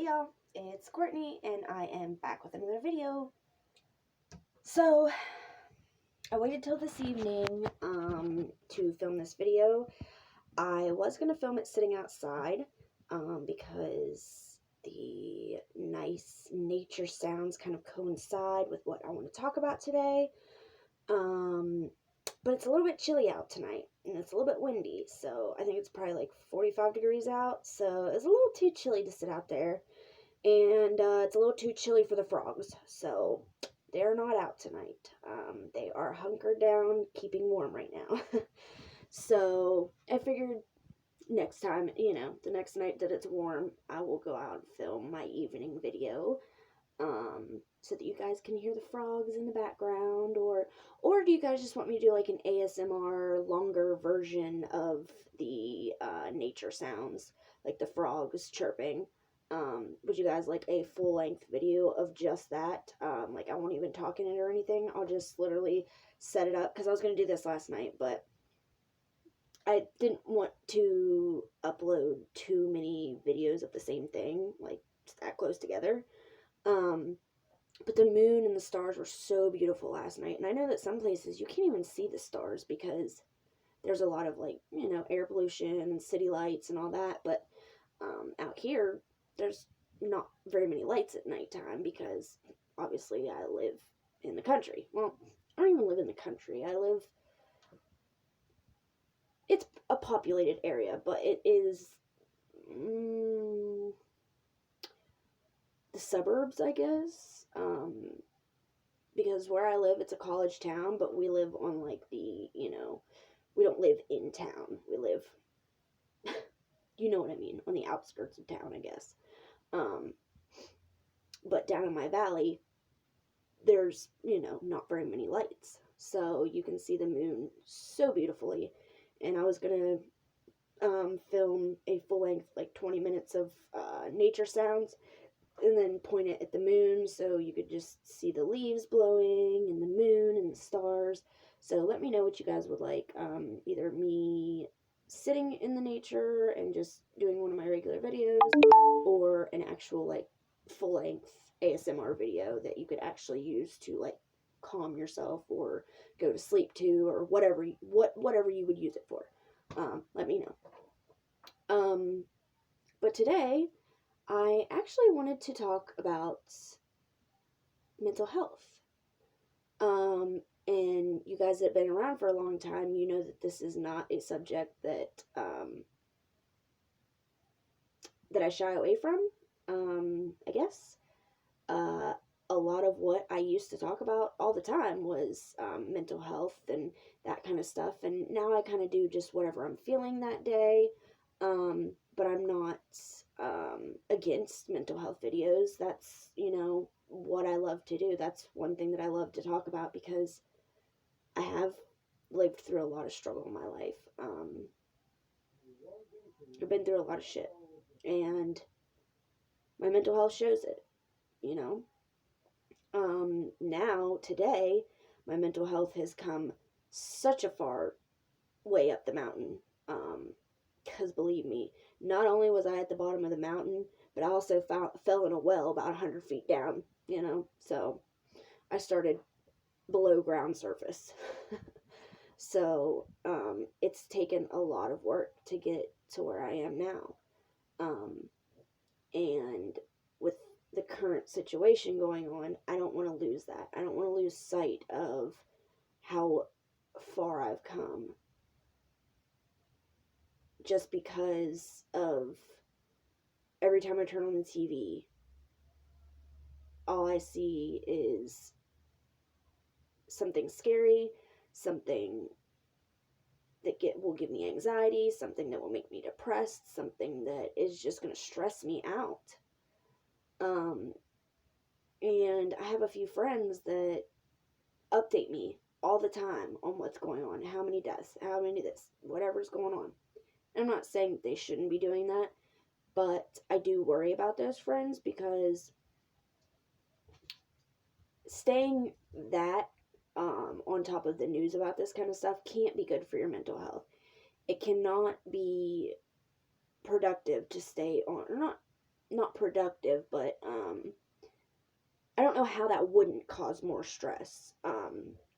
y'all, it's Courtney and I am back with another video. So I waited till this evening to film this video. I was going to film it sitting outside because the nice nature sounds kind of coincide with what I want to talk about today. But it's a little bit chilly out tonight and it's a little bit windy, so I think it's probably like 45 degrees out, so it's a little too chilly to sit out there. And it's a little too chilly for the frogs, so they're not out tonight. They are hunkered down, keeping warm right now. So I figured next time, the next night that it's warm, I will go out and film my evening video, so that you guys can hear the frogs in the background, or do you guys just want me to do like an ASMR longer version of the nature sounds, like the frogs chirping? Would you guys like a full-length video of just that? Like I won't even talk in it or anything. I'll just literally set it up, because I was going to do this last night, but I didn't want to upload too many videos of the same thing, like that close together. But the moon and the stars were so beautiful last night, and I know that some places you can't even see the stars because there's a lot of, like, air pollution and city lights and all that, but out here there's not very many lights at nighttime because obviously I live in the country. Well, I don't even live in the country. It's a populated area, but it is the suburbs, I guess. Because where I live, it's a college town, but we live on like we don't live in town. We live, you know what I mean, on the outskirts of town, I guess. But down in my valley, there's, not very many lights. So you can see the moon so beautifully. And I was going to film a full-length, like 20 minutes of nature sounds, and then point it at the moon so you could just see the leaves blowing and the moon and the stars. So let me know what you guys would like. Either me sitting in the nature and just doing one of my regular videos, or an actual like full-length ASMR video that you could actually use to like calm yourself or go to sleep to, or whatever you would use it for. Let me know. But today I actually wanted to talk about mental health. And you guys that have been around for a long time, you know that this is not a subject that that I shy away from. I guess a lot of what I used to talk about all the time was mental health and that kind of stuff, and now I kind of do just whatever I'm feeling that day. But I'm not against mental health videos. That's, what I love to do. That's one thing that I love to talk about because I have lived through a lot of struggle in my life. I've been through a lot of shit, and my mental health shows it, Now, today, my mental health has come such a far way up the mountain. Because believe me, not only was I at the bottom of the mountain, but I also fell in a well about 100 feet down, so I started below ground surface. So, it's taken a lot of work to get to where I am now. And with the current situation going on, I don't want to lose that. I don't want to lose sight of how far I've come, just because of every time I turn on the TV, all I see is something scary, something that will give me anxiety, something that will make me depressed, something that is just going to stress me out. And I have a few friends that update me all the time on what's going on, how many deaths, how many this, whatever's going on. And I'm not saying that they shouldn't be doing that, but I do worry about those friends because staying that on top of the news about this kind of stuff can't be good for your mental health. It cannot be productive to stay on, or not not productive, but I don't know how that wouldn't cause more stress.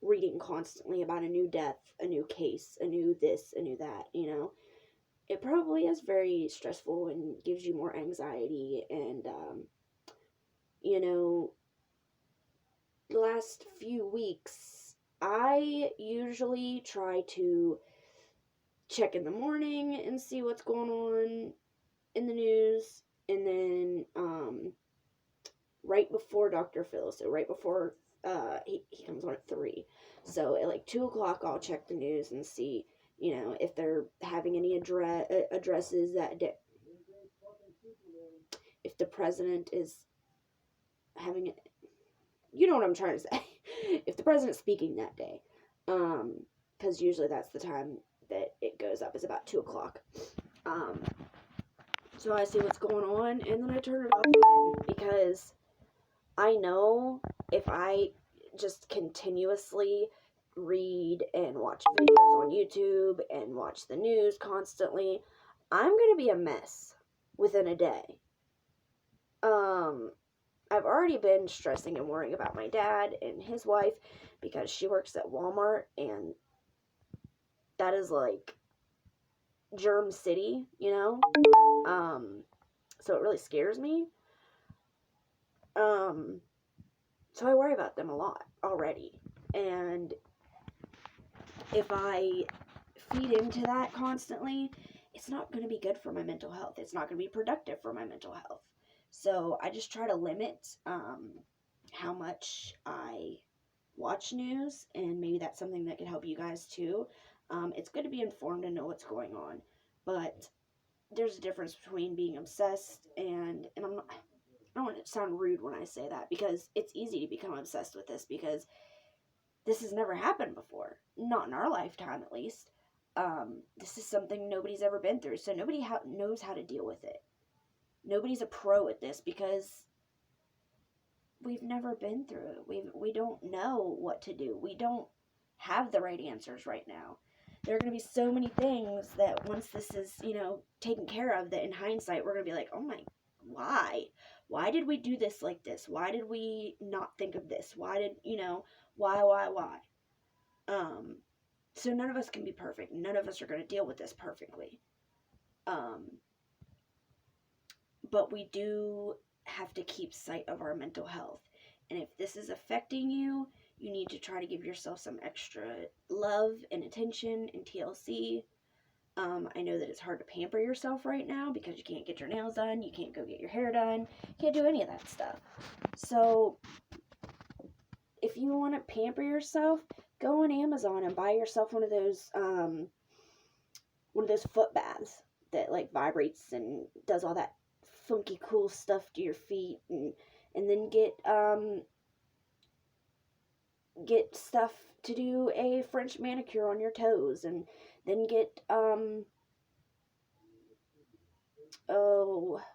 Reading constantly about a new death, a new case, a new this, a new that, it probably is very stressful and gives you more anxiety. And, you know, the last few weeks, I usually try to check in the morning and see what's going on in the news. And then, right before Dr. Phil, so right before he comes on at 3. So at like 2 o'clock, I'll check the news and see, if they're having any addresses that day. If the president is having it, you know what I'm trying to say. If the president's speaking that day, because usually that's the time that it goes up, is about 2 o'clock. So I see what's going on, and then I turn it off again, because I know if I just continuously read and watch videos on YouTube and watch the news constantly, I'm going to be a mess within a day. I've already been stressing and worrying about my dad and his wife because she works at Walmart, and that is like germ city, so it really scares me. So I worry about them a lot already. And if I feed into that constantly, it's not going to be good for my mental health. It's not going to be productive for my mental health. So I just try to limit how much I watch news, and maybe that's something that can help you guys too. It's good to be informed and know what's going on, but there's a difference between being obsessed and I'm not, I don't want to sound rude when I say that, because it's easy to become obsessed with this, because this has never happened before. Not in our lifetime, at least. This is something nobody's ever been through, so nobody knows how to deal with it. Nobody's a pro at this, because we've never been through it. We don't know what to do. We don't have the right answers right now. There are going to be so many things that once this is, taken care of, that in hindsight, we're going to be like, oh my, why? Why did we do this like this? Why did we not think of this? Why did, why? So none of us can be perfect. None of us are going to deal with this perfectly. But we do have to keep sight of our mental health. And if this is affecting you, you need to try to give yourself some extra love and attention and TLC. I know that it's hard to pamper yourself right now because you can't get your nails done, you can't go get your hair done, you can't do any of that stuff. So if you want to pamper yourself, go on Amazon and buy yourself one of those foot baths that like vibrates and does all that funky cool stuff to your feet, and then get stuff to do a French manicure on your toes, and then get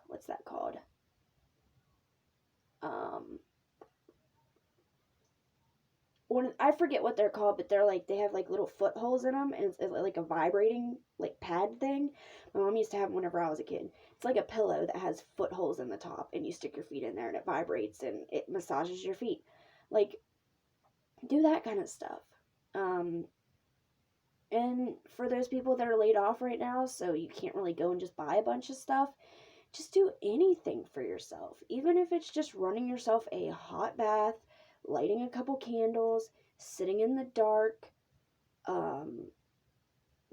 what's that called? I forget what they're called, but they have like little footholes in them, and it's like a vibrating like pad thing. My mom used to have them whenever I was a kid. It's like a pillow that has footholes in the top, and you stick your feet in there, and it vibrates and it massages your feet. Like, do that kind of stuff. And for those people that are laid off right now, so you can't really go and just buy a bunch of stuff, just do anything for yourself. Even if it's just running yourself a hot bath, lighting a couple candles, sitting in the dark,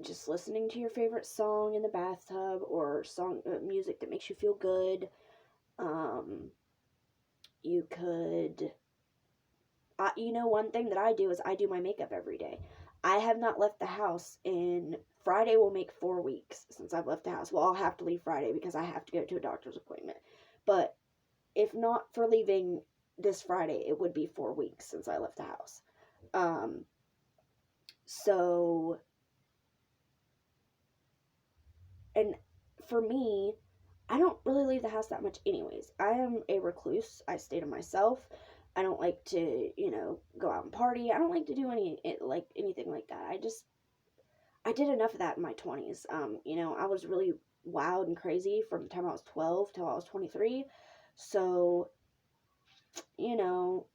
just listening to your favorite song in the bathtub, or music that makes you feel good. You could, one thing that I do is I do my makeup every day. I have not left the house in, Friday will make 4 weeks since I've left the house. Well, I'll have to leave Friday because I have to go to a doctor's appointment. But if not for leaving this Friday, it would be 4 weeks since I left the house. So, and for me, I don't really leave the house that much anyways. I am a recluse. I stay to myself. I don't like to, go out and party. I don't like to do anything like that. I did enough of that in my 20s. I was really wild and crazy from the time I was 12 till I was 23. So,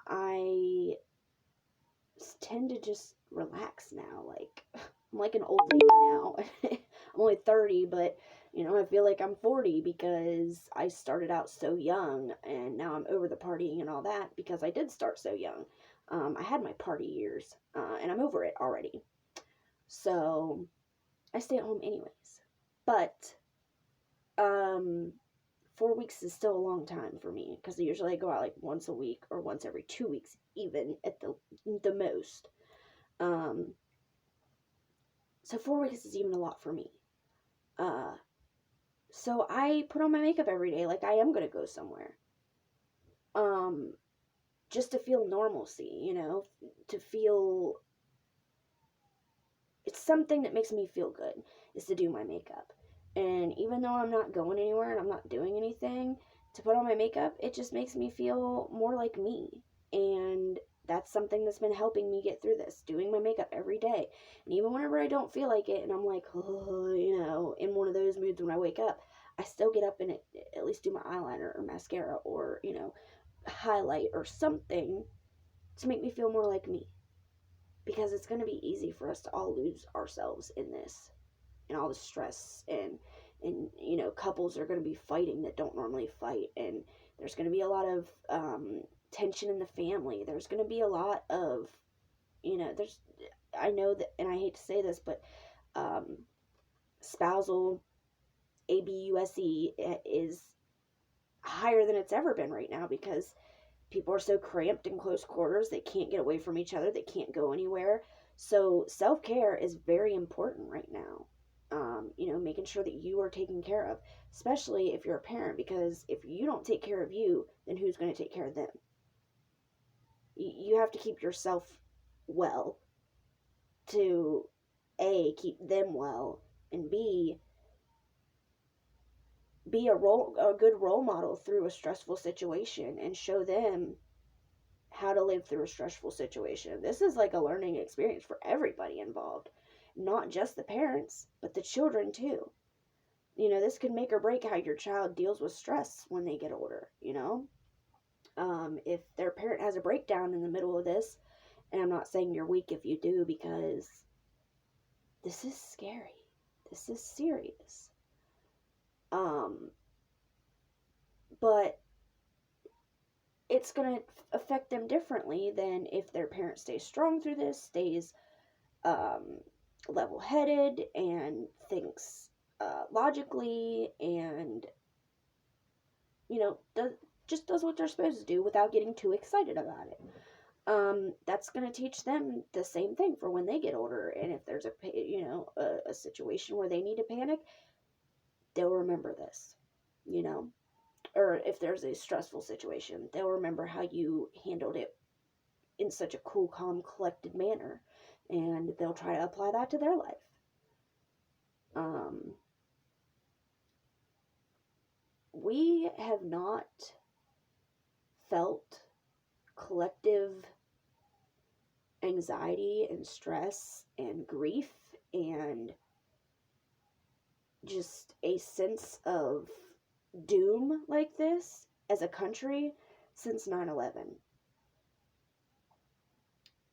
I tend to just relax now. Like, I'm like an old lady now. I'm only 30, but I feel like I'm 40 because I started out so young, and now I'm over the partying and all that because I did start so young. I had my party years, and I'm over it already. So I stay at home anyways. But 4 weeks is still a long time for me because usually I go out like once a week or once every 2 weeks, even at the most. Um, so 4 weeks is even a lot for me. So I put on my makeup every day like I am gonna go somewhere. Just to feel normalcy, to feel it's something that makes me feel good is to do my makeup. And even though I'm not going anywhere and I'm not doing anything, to put on my makeup, it just makes me feel more like me. And that's something that's been helping me get through this, doing my makeup every day. And even whenever I don't feel like it and I'm like, oh, in one of those moods when I wake up, I still get up and at least do my eyeliner or mascara or, highlight or something to make me feel more like me, because it's going to be easy for us to all lose ourselves in this and all the stress, and couples are going to be fighting that don't normally fight, and there's going to be a lot of tension in the family. There's going to be a lot of there's I know that, and I hate to say this, but spousal abuse is higher than it's ever been right now because people are so cramped in close quarters. They can't get away from each other. They can't go anywhere. So self-care is very important right now. Making sure that you are taken care of, especially if you're a parent, because if you don't take care of you, then who's going to take care of them? You have to keep yourself well to A, keep them well, and B, be a good role model through a stressful situation and show them how to live through a stressful situation. This is like a learning experience for everybody involved, not just the parents, but the children too. This could make or break how your child deals with stress when they get older. If their parent has a breakdown in the middle of this, and I'm not saying you're weak if you do, because this is scary. This is serious. But it's going to affect them differently than if their parent stays strong through this, stays level-headed, and thinks logically, and does what they're supposed to do without getting too excited about it. That's going to teach them the same thing for when they get older. And if there's a situation where they need to panic, they'll remember this, or if there's a stressful situation, they'll remember how you handled it in such a cool, calm, collected manner, and they'll try to apply that to their life. We have not felt collective anxiety and stress and grief and just a sense of doom like this as a country since 9/11.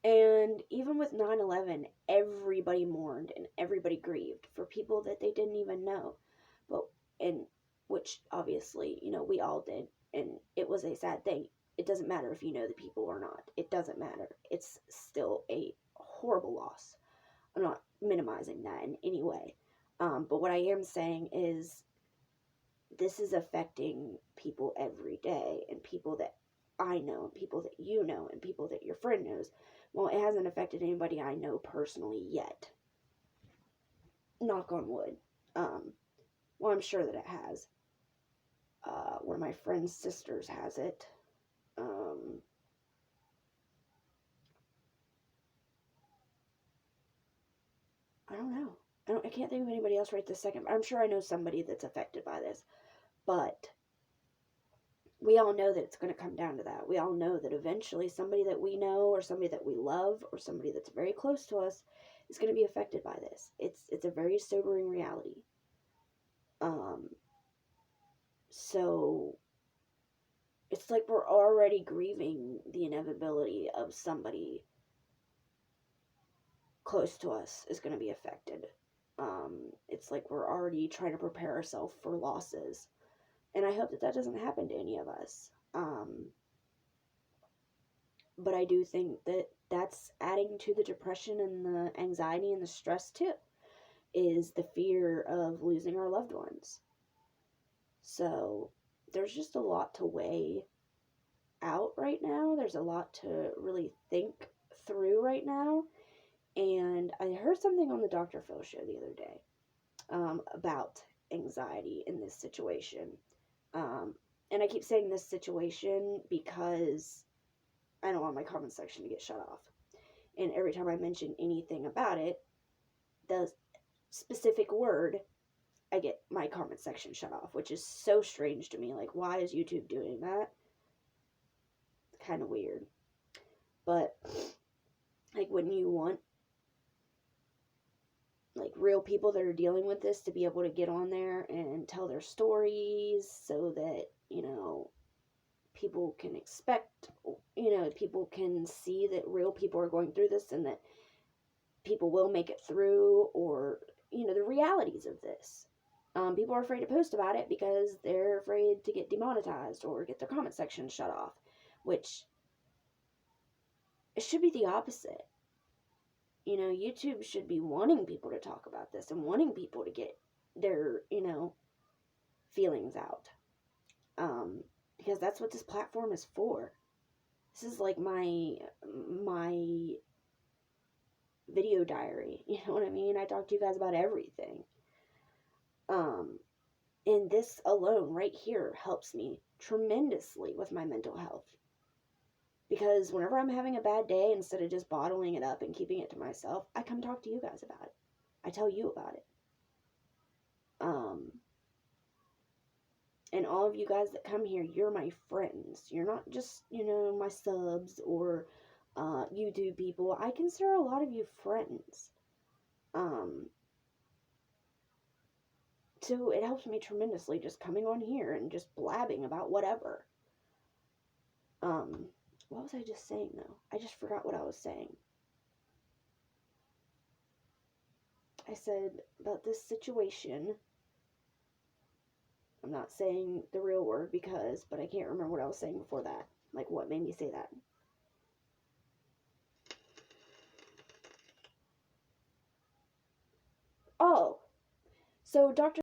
And even with 9/11, everybody mourned and everybody grieved for people that they didn't even know. And which obviously, we all did. And it was a sad thing. It doesn't matter if you know the people or not. It doesn't matter. It's still a horrible loss. I'm not minimizing that in any way. But what I am saying is this is affecting people every day, and people that I know, and people that you know, and people that your friend knows. Well, it hasn't affected anybody I know personally yet. Knock on wood. Well, I'm sure that it has. One of my friend's sisters has it. I don't know. I can't think of anybody else right this second. I'm sure I know somebody that's affected by this. But we all know that it's going to come down to that. We all know that eventually somebody that we know, or somebody that we love, or somebody that's very close to us is going to be affected by this. It's a very sobering reality. Um, so it's like we're already grieving the inevitability of somebody close to us is going to be affected. It's like we're already trying to prepare ourselves for losses. And I hope that that doesn't happen to any of us. But I do think that that's adding to the depression and the anxiety and the stress too, is the fear of losing our loved ones. So there's just a lot to weigh out right now. There's a lot to really think through right now. And I heard something on the Dr. Phil show the other day about anxiety in this situation. Um, and I keep saying this situation because I don't want my comment section to get shut off. And every time I mention anything about it, the specific word, I get my comment section shut off, which is so strange to me. Like, why is YouTube doing that? Kind of weird. But, like, when you want, like, real people that are dealing with this to be able to get on there and tell their stories so that, people can expect, people can see that real people are going through this and that people will make it through, or, the realities of this. People are afraid to post about it because they're afraid to get demonetized or get their comment section shut off, which it should be the opposite. YouTube should be wanting people to talk about this and wanting people to get their, feelings out. Because that's what this platform is for. This is like my video diary. You know what I mean? I talk to you guys about everything. And this alone right here helps me tremendously with my mental health. Because whenever I'm having a bad day, instead of just bottling it up and keeping it to myself, I come talk to you guys about it. I tell you about it. And all of you guys that come here, you're my friends. You're not just, my subs or YouTube people. I consider a lot of you friends. So it helps me tremendously just coming on here and just blabbing about whatever. What was I just saying, though? I just forgot what I was saying. I said about this situation. I'm not saying the real word but I can't remember what I was saying before that. Like, what made me say that? Oh, so Dr.